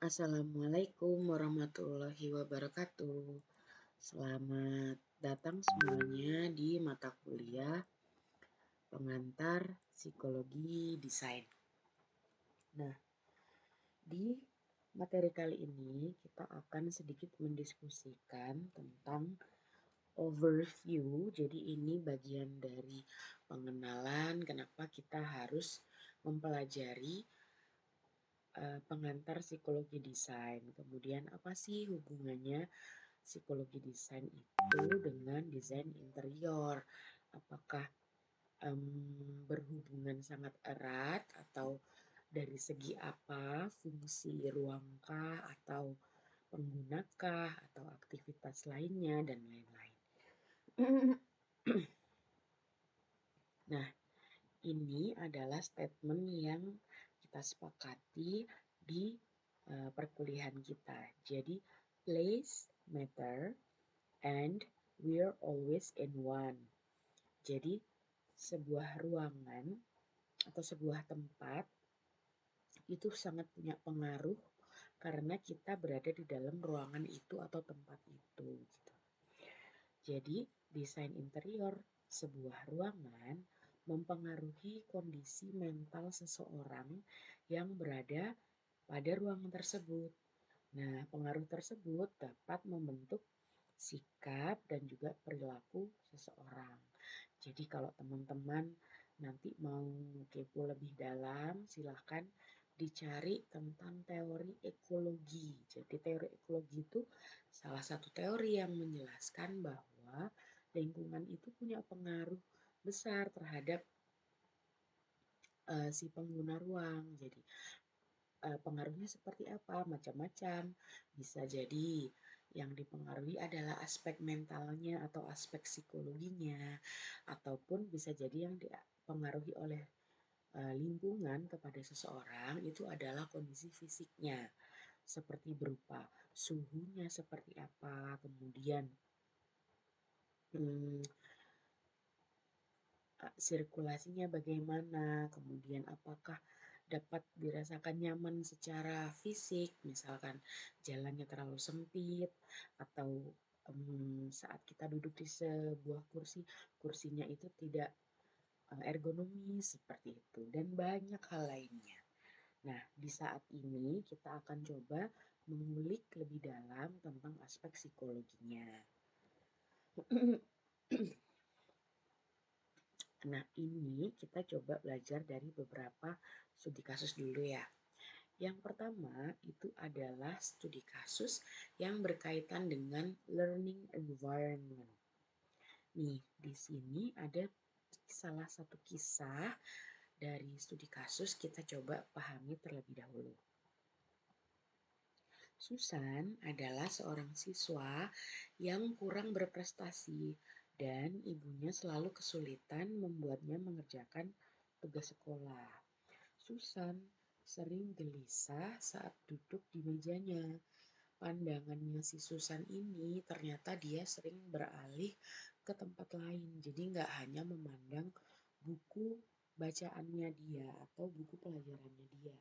Assalamualaikum warahmatullahi wabarakatuh. Selamat datang semuanya di mata kuliah pengantar psikologi desain. Nah, di materi kali ini kita akan sedikit mendiskusikan tentang overview. Jadi ini bagian dari pengenalan kenapa kita harus mempelajari pengantar psikologi desain. Kemudian apa sih hubungannya psikologi desain itu dengan desain interior? Apakah berhubungan sangat erat atau dari segi apa, fungsi ruangkah atau penggunakah atau aktivitas lainnya dan lain-lain. Nah, ini adalah statement yang kita sepakati di perkuliahan kita. Jadi, place matter and we're always in one. Jadi, sebuah ruangan atau sebuah tempat itu sangat punya pengaruh karena kita berada di dalam ruangan itu atau tempat itu. Gitu. Jadi, desain interior sebuah ruangan mempengaruhi kondisi mental seseorang yang berada pada ruangan tersebut. Nah, pengaruh tersebut dapat membentuk sikap dan juga perilaku seseorang. Jadi kalau teman-teman nanti mau kepo lebih dalam, silahkan dicari tentang teori ekologi. Jadi teori ekologi itu salah satu teori yang menjelaskan bahwa lingkungan itu punya pengaruh besar terhadap si pengguna ruang. Jadi pengaruhnya seperti apa? Macam-macam. Bisa jadi yang dipengaruhi adalah aspek mentalnya atau aspek psikologinya, ataupun bisa jadi yang dipengaruhi oleh lingkungan kepada seseorang itu adalah kondisi fisiknya, seperti berupa suhunya seperti apa, kemudian sirkulasinya bagaimana, kemudian apakah dapat dirasakan nyaman secara fisik, misalkan jalannya terlalu sempit, atau saat kita duduk di sebuah kursi, kursinya itu tidak ergonomis seperti itu, dan banyak hal lainnya. Nah, di saat ini kita akan coba mengulik lebih dalam tentang aspek psikologinya. Nah, ini kita coba belajar dari beberapa studi kasus dulu ya. Yang pertama itu adalah studi kasus yang berkaitan dengan learning environment. Nih, di sini ada salah satu kisah dari studi kasus, kita coba pahami terlebih dahulu. Susan adalah seorang siswa yang kurang berprestasi dan ibunya selalu kesulitan membuatnya mengerjakan tugas sekolah. Susan sering gelisah saat duduk di mejanya. Pandangannya si Susan ini ternyata dia sering beralih ke tempat lain. Jadi nggak hanya memandang buku bacaannya dia atau buku pelajarannya dia.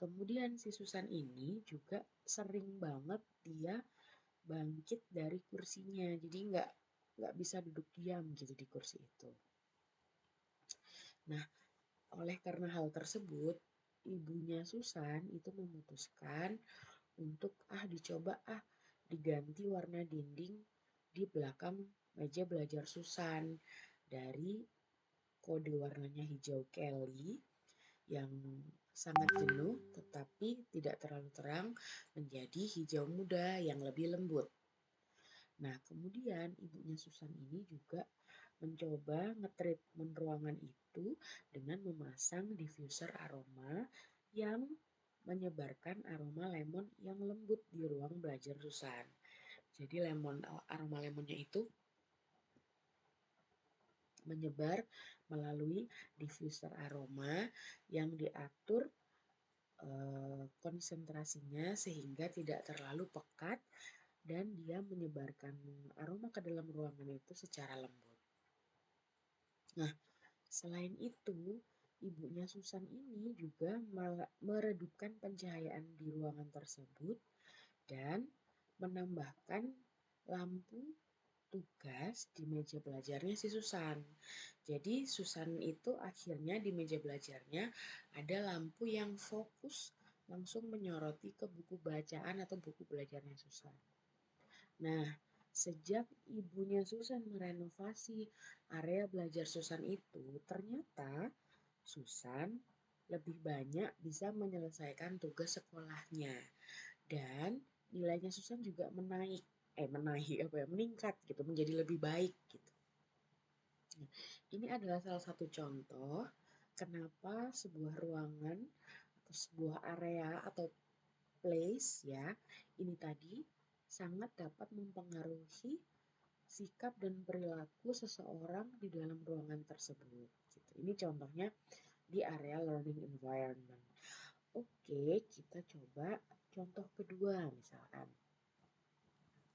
Kemudian si Susan ini juga sering banget dia bangkit dari kursinya. Jadi nggak bisa duduk diam gitu di kursi itu. Nah, oleh karena hal tersebut, ibunya Susan itu memutuskan untuk dicoba diganti warna dinding di belakang meja belajar Susan dari kode warnanya hijau Kelly yang sangat jenuh tetapi tidak terlalu terang menjadi hijau muda yang lebih lembut. Nah, kemudian ibunya Susan ini juga mencoba nge-treatment ruangan itu dengan memasang diffuser aroma yang menyebarkan aroma lemon yang lembut di ruang belajar Susan. Jadi aroma lemonnya itu menyebar melalui diffuser aroma yang diatur konsentrasinya sehingga tidak terlalu pekat dan dia menyebarkan aroma ke dalam ruangan itu secara lembut. Nah, selain itu ibunya Susan ini juga meredupkan pencahayaan di ruangan tersebut dan menambahkan lampu tugas di meja belajarnya si Susan. Jadi Susan itu akhirnya di meja belajarnya ada lampu yang fokus langsung menyoroti ke buku bacaan atau buku belajarnya Susan. Nah, sejak ibunya Susan merenovasi area belajar Susan itu, ternyata Susan lebih banyak bisa menyelesaikan tugas sekolahnya dan nilainya Susan juga meningkat gitu, menjadi lebih baik gitu. Nah, ini adalah salah satu contoh kenapa sebuah ruangan atau sebuah area atau place ya, ini tadi sangat dapat mempengaruhi sikap dan perilaku seseorang di dalam ruangan tersebut. Gitu. Ini contohnya di area learning environment. Oke, kita coba contoh kedua misalkan.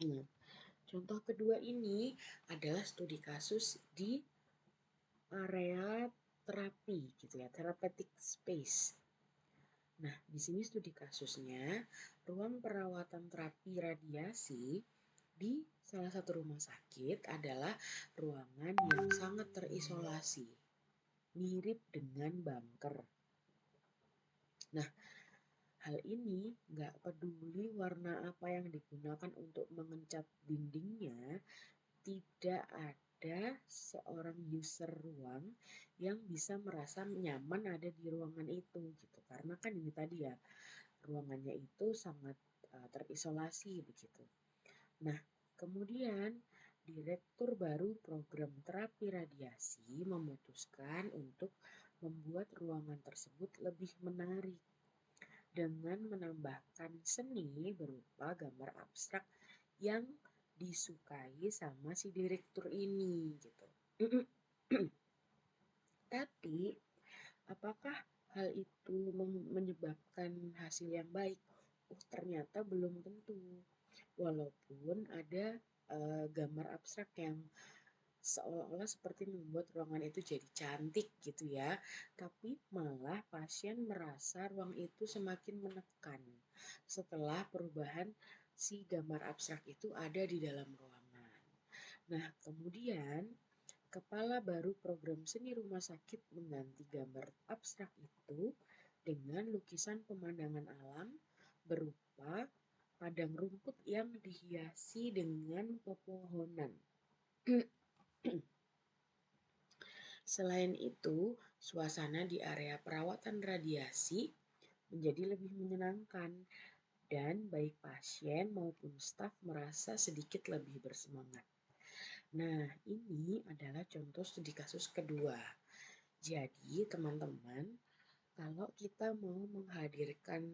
Nah, contoh kedua ini adalah studi kasus di area terapi gitu ya, therapeutic space. Nah, di sini studi kasusnya ruang perawatan terapi radiasi di salah satu rumah sakit adalah ruangan yang sangat terisolasi, mirip dengan bunker. Nah, hal ini nggak peduli warna apa yang digunakan untuk mengecat dindingnya, tidak ada seorang user ruang yang bisa merasa nyaman ada di ruangan itu gitu. Karena kan ini tadi ya, ruangannya itu sangat terisolasi begitu. Nah, kemudian Direktur baru program terapi radiasi memutuskan untuk membuat ruangan tersebut lebih menarik dengan menambahkan seni berupa gambar abstrak yang disukai sama si direktur ini gitu. Tapi apakah hal itu menyebabkan hasil yang baik? Oh, ternyata belum tentu. Walaupun ada gambar abstrak yang seolah-olah seperti membuat ruangan itu jadi cantik gitu ya, tapi malah pasien merasa ruang itu semakin menekan setelah perubahan si gambar abstrak itu ada di dalam ruangan. Nah, kemudian kepala baru program seni rumah sakit mengganti gambar abstrak itu dengan lukisan pemandangan alam berupa padang rumput yang dihiasi dengan pepohonan. Selain itu, suasana di area perawatan radiasi menjadi lebih menyenangkan dan baik pasien maupun staf merasa sedikit lebih bersemangat. Nah, ini adalah contoh studi kasus kedua. Jadi, teman-teman, kalau kita mau menghadirkan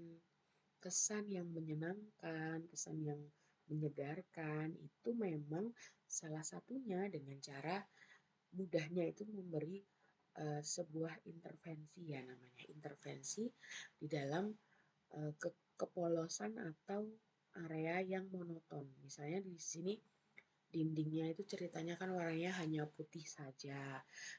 kesan yang menyenangkan, kesan yang menyegarkan, itu memang salah satunya dengan cara mudahnya itu memberi sebuah intervensi ya, namanya intervensi di dalam kepolosan atau area yang monoton. Misalnya di sini dindingnya itu ceritanya kan warnanya hanya putih saja.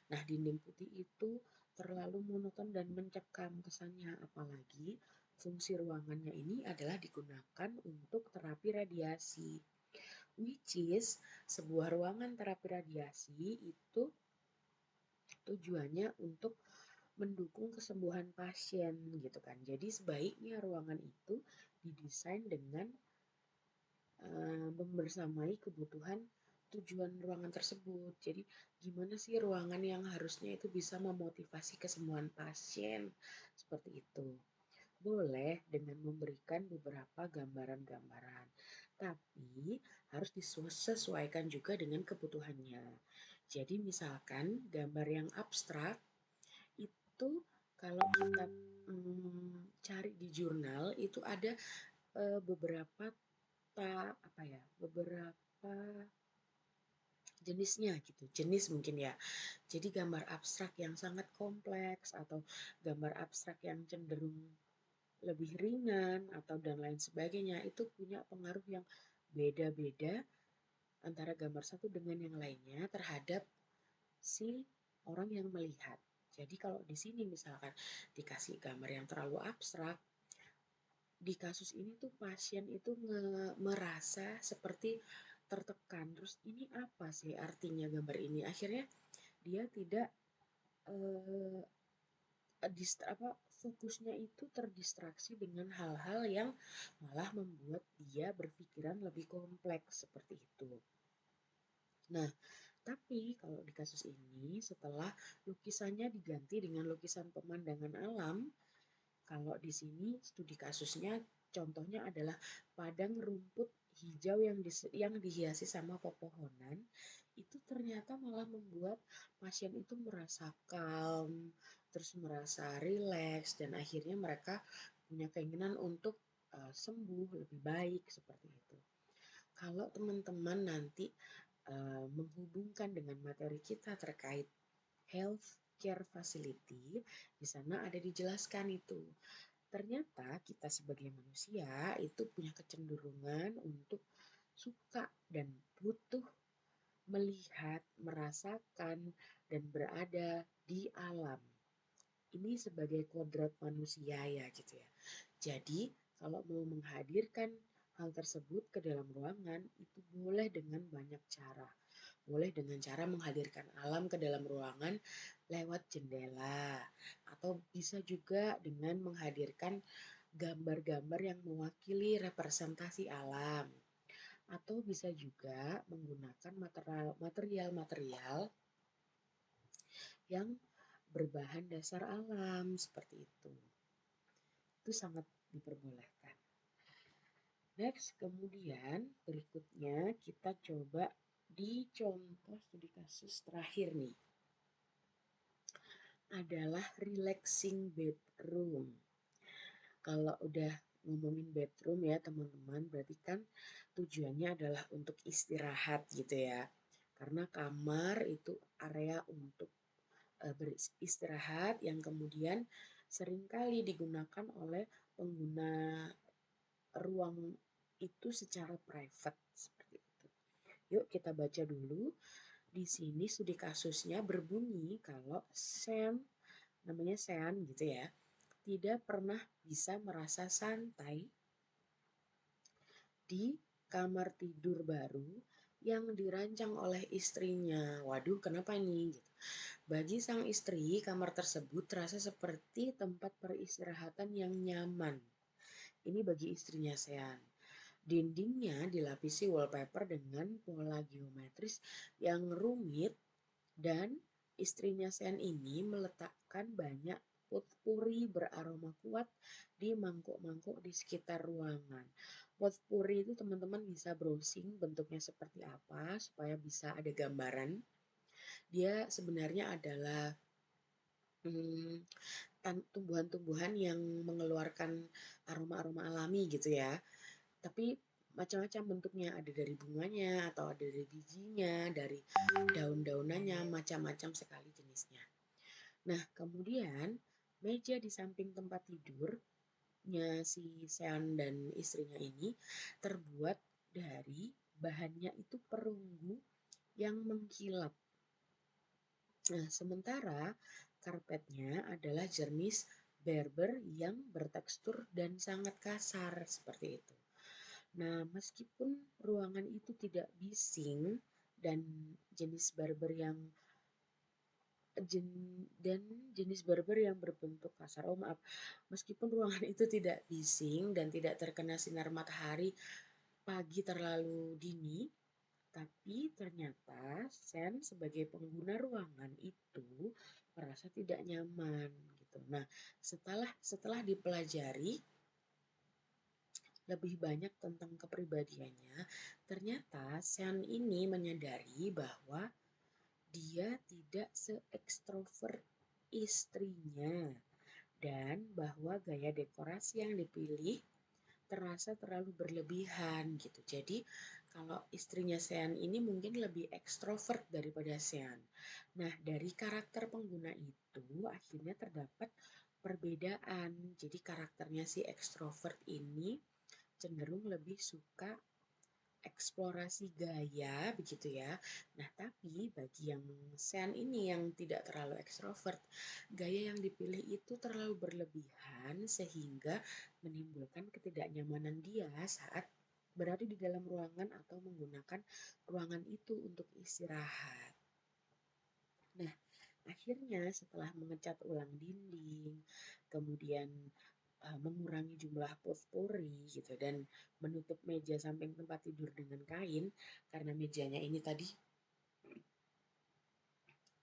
Nah, dinding putih itu terlalu monoton dan mencekam kesannya, apalagi fungsi ruangannya ini adalah digunakan untuk terapi radiasi. Which is sebuah ruangan terapi radiasi itu tujuannya untuk mendukung kesembuhan pasien gitu kan. Jadi sebaiknya ruangan itu didesain dengan membersamai kebutuhan tujuan ruangan tersebut. Jadi gimana sih ruangan yang harusnya itu bisa memotivasi kesembuhan pasien seperti itu. Boleh dengan memberikan beberapa gambaran-gambaran, tapi harus disesuaikan juga dengan kebutuhannya. Jadi misalkan gambar yang abstrak itu kalau kita cari di jurnal itu ada beberapa beberapa jenisnya gitu, jenis mungkin ya. Jadi gambar abstrak yang sangat kompleks atau gambar abstrak yang cenderung lebih ringan atau dan lain sebagainya itu punya pengaruh yang beda-beda antara gambar satu dengan yang lainnya terhadap si orang yang melihat. Jadi kalau di sini misalkan dikasih gambar yang terlalu abstrak, di kasus ini tuh pasien itu merasa seperti tertekan. Terus ini apa sih artinya gambar ini? Akhirnya dia tidak eh, fokusnya itu terdistraksi dengan hal-hal yang malah membuat dia berpikiran lebih kompleks seperti itu. Nah, tapi kalau di kasus ini setelah lukisannya diganti dengan lukisan pemandangan alam, kalau di sini studi kasusnya contohnya adalah padang rumput hijau yang dihiasi sama pepohonan, itu ternyata malah membuat pasien itu merasa calm, terus merasa rileks, dan akhirnya mereka punya keinginan untuk sembuh lebih baik seperti itu. Kalau teman-teman nanti menghubungkan dengan materi kita terkait health care facility, di sana ada dijelaskan itu. Ternyata kita sebagai manusia itu punya kecenderungan untuk suka dan butuh melihat, merasakan, dan berada di alam. Ini sebagai kodrat manusia ya gitu ya. Jadi kalau mau menghadirkan hal tersebut ke dalam ruangan itu boleh dengan banyak cara. Boleh dengan cara menghadirkan alam ke dalam ruangan lewat jendela, atau bisa juga dengan menghadirkan gambar-gambar yang mewakili representasi alam, atau bisa juga menggunakan material-material yang berbahan dasar alam seperti itu. Itu sangat diperbolehkan. Next, kemudian berikutnya kita coba di contoh studi kasus terakhir nih. Adalah relaxing bedroom. Kalau udah ngomongin bedroom ya teman-teman, berarti kan tujuannya adalah untuk istirahat gitu ya. Karena kamar itu area untuk beristirahat yang kemudian seringkali digunakan oleh pengguna ruang itu secara private seperti itu. Yuk kita baca dulu. Di sini studi kasusnya berbunyi kalau Sam, namanya Sean gitu ya, tidak pernah bisa merasa santai di kamar tidur baru yang dirancang oleh istrinya. Waduh, kenapa nih? Gitu. Bagi sang istri, kamar tersebut terasa seperti tempat peristirahatan yang nyaman. Ini bagi istrinya Sean. Dindingnya dilapisi wallpaper dengan pola geometris yang rumit, dan istrinya Sean ini meletakkan banyak potpourri beraroma kuat di mangkuk-mangkuk di sekitar ruangan. Potpourri itu teman-teman bisa browsing bentuknya seperti apa supaya bisa ada gambaran. Dia sebenarnya adalah tumbuhan-tumbuhan yang mengeluarkan aroma-aroma alami gitu ya. Tapi macam-macam bentuknya, ada dari bunganya atau ada dari bijinya, dari daun-daunannya, macam-macam sekali jenisnya. Nah, kemudian meja di samping tempat tidurnya si Sean dan istrinya ini terbuat dari bahannya itu perunggu yang mengkilap. Nah, sementara karpetnya adalah jenis Berber yang bertekstur dan sangat kasar seperti itu. Nah, meskipun ruangan itu tidak bising dan jenis barber yang jenis barber yang berbentuk kasar. Oh maaf, meskipun ruangan itu tidak bising dan tidak terkena sinar matahari pagi terlalu dini, tapi ternyata Sen sebagai pengguna ruangan itu merasa tidak nyaman gitu. Nah, setelah dipelajari lebih banyak tentang kepribadiannya, ternyata Sean ini menyadari bahwa dia tidak se-ekstrovert istrinya dan bahwa gaya dekorasi yang dipilih terasa terlalu berlebihan gitu. Jadi kalau istrinya Sean ini mungkin lebih ekstrovert daripada Sean. Nah, dari karakter pengguna itu akhirnya terdapat perbedaan. Jadi karakternya si ekstrovert ini cenderung lebih suka eksplorasi gaya begitu ya. Nah, tapi bagi yang Sen ini yang tidak terlalu ekstrovert, gaya yang dipilih itu terlalu berlebihan sehingga menimbulkan ketidaknyamanan dia saat berada di dalam ruangan atau menggunakan ruangan itu untuk istirahat. Nah, akhirnya setelah mengecat ulang dinding, kemudian mengurangi jumlah potpori gitu dan menutup meja samping tempat tidur dengan kain karena mejanya ini tadi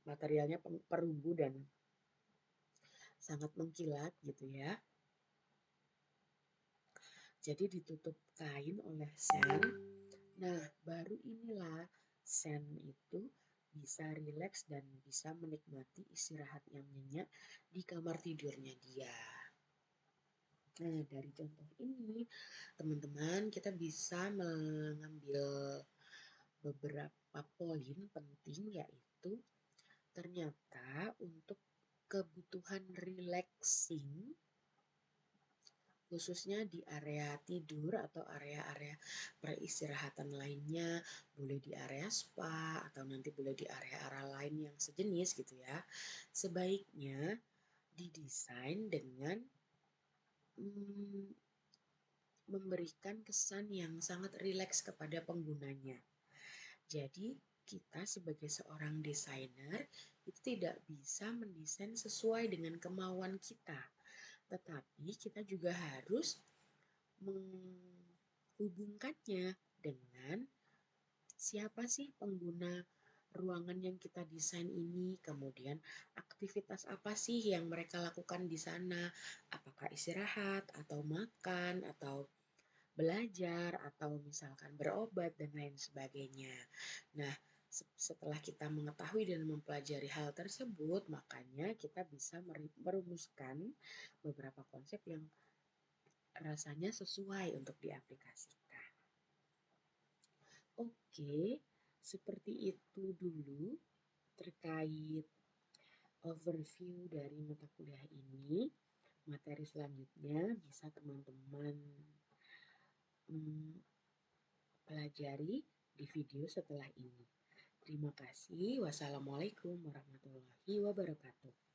materialnya perunggu dan sangat mengkilat gitu ya. Jadi ditutup kain oleh Sen. Nah, baru inilah Sen itu bisa rileks dan bisa menikmati istirahat yang nyenyak di kamar tidurnya dia. Nah, dari contoh ini, teman-teman, kita bisa mengambil beberapa poin penting, yaitu ternyata untuk kebutuhan relaxing, khususnya di area tidur atau area-area peristirahatan lainnya, boleh di area spa atau nanti boleh di area-area lain yang sejenis gitu ya, sebaiknya didesain dengan memberikan kesan yang sangat rileks kepada penggunanya. Jadi, kita sebagai seorang desainer itu tidak bisa mendesain sesuai dengan kemauan kita, tetapi kita juga harus menghubungkannya dengan siapa sih pengguna ruangan yang kita desain ini, kemudian aktivitas apa sih yang mereka lakukan di sana, apakah istirahat atau makan atau belajar atau misalkan berobat dan lain sebagainya. Nah, setelah kita mengetahui dan mempelajari hal tersebut, makanya kita bisa merumuskan beberapa konsep yang rasanya sesuai untuk diaplikasikan. Oke, seperti itu dulu terkait overview dari mata kuliah ini. Materi selanjutnya bisa teman-teman pelajari di video setelah ini. Terima kasih. Wassalamualaikum warahmatullahi wabarakatuh.